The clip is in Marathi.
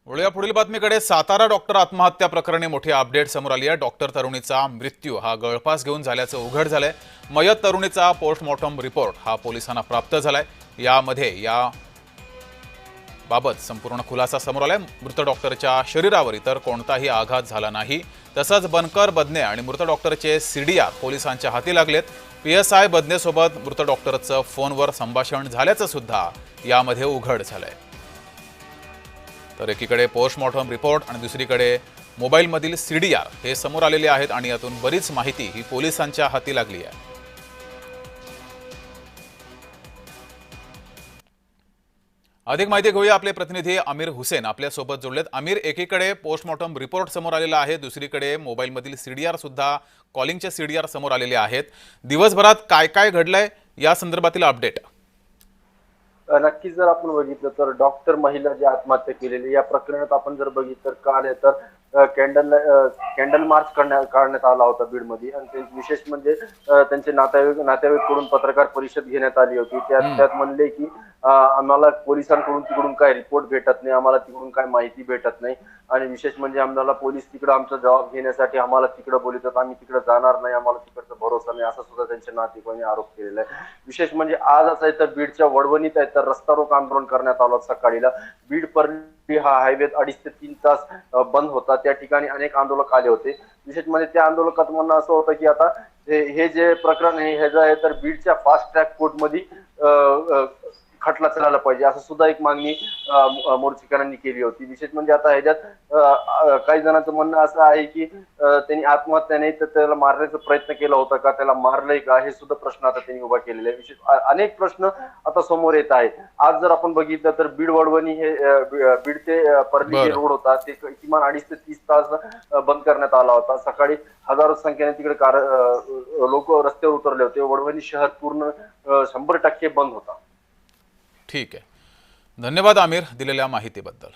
वळूया पुढील बातमीकडे। सातारा डॉक्टर आत्महत्या प्रकरणी मोठी अपडेट समोर आली आहे। डॉक्टर तरुणीचा मृत्यू हा गळफास घेऊन झाल्याचं उघड झालंय। मयत तरुणीचा पोस्टमॉर्टम रिपोर्ट हा पोलिसांना प्राप्त झालाय। यामध्ये या बाबत संपूर्ण खुलासा समोर आलाय। मृत डॉक्टरच्या शरीरावर इतर कोणताही आघात झाला नाही। तसंच बनकर बदने आणि मृत डॉक्टरचे सीडीआर पोलिसांच्या हाती लागलेत। पीएसआय बदने सोबत मृत डॉक्टरचं फोनवर संभाषण झाल्याचं सुद्धा यामध्ये उघड झालंय। तर एकीकडे पोस्टमॉर्टम रिपोर्ट आणि दुसरीकडे मोबाईलमधील सीडीआर हे समोर आलेले आहेत आणि यातून बरीच माहिती ही पोलिसांच्या हाती लागली आहे। अधिक माहिती घेऊया। आपले प्रतिनिधी आमिर हुसेन आपल्या सोबत जोडलेत। आमिर, एकीकडे पोस्टमॉर्टम रिपोर्ट समोर आलेला आहे, दुसरीकडे मोबाईलमधील सीडीआर सुद्धा, कॉलिंगचे सीडीआर समोर आलेले आहेत। दिवसभरात काय काय घडलंय या संदर्भातील अपडेट? नक्कीच जर आपण बघितलं तर डॉक्टर महिला जी आत्महत्या केलेली या प्रकरणात आपण जर बघितलं तर काल आहे तर कॅन्डल मार्च काढण्यात आला होता बीडमध्ये आणि ते विशेष म्हणजे त्यांचे नातेवाईकडून पत्रकार परिषद घेण्यात आली होती। त्यात म्हणले की आम्हाला पोलिसांकडून तिकडून काय रिपोर्ट भेटत नाही, आम्हाला तिकडून काय माहिती भेटत नाही आणि विशेष म्हणजे आम्हाला पोलीस तिकडे आमचा जबाब घेण्यासाठी आम्हाला तिकडे बोलवतात, आम्ही तिकडे जाणार नाही, आम्हाला तिकडचा भरोसा नाही, असं सुद्धा त्यांच्या नातेवाईकांनी आरोप केलेला आहे। विशेष म्हणजे आज असं आहे तर बीडच्या वडवणीत आहे तर रस्ता रोको आंदोलन करण्यात आलं सकाळीला। बीड परली हा हायवे 2.5 ते 3 तास बंद होता। त्या ठिकाणी अनेक आंदोलक आले होते। विशेष म्हणजे त्या आंदोलकात म्हणणं असं होतं की आता हे जे प्रकरण आहे हे जे आहे तर बीडच्या फास्ट ट्रॅक कोर्टमध्ये खटला चालायला पाहिजे असं सुद्धा एक मागणी मोर्चेकऱ्यांनी केली होती। विशेष म्हणजे आता ह्याच्यात काही जणांचं म्हणणं असं आहे की त्यांनी आत्महत्या नाही तर त्याला मारण्याचा प्रयत्न केला होता का, त्याला मारलंय का, हे सुद्धा प्रश्न आता त्यांनी उभा केलेले आहे। विशेष अनेक प्रश्न आता समोर येत आहे। आज जर आपण बघितलं तर बीड वडवणी हे बीड ते परली जे रोड होता ते किमान 2.5 ते 30 तास बंद करण्यात आला होता। सकाळी हजारो संख्येने तिकडे लोक रस्त्यावर उतरले होते। वडवणी शहर पूर्ण 100% बंद होता। ठीक आहे, धन्यवाद आमिर दिलेल्या माहितीबद्दल।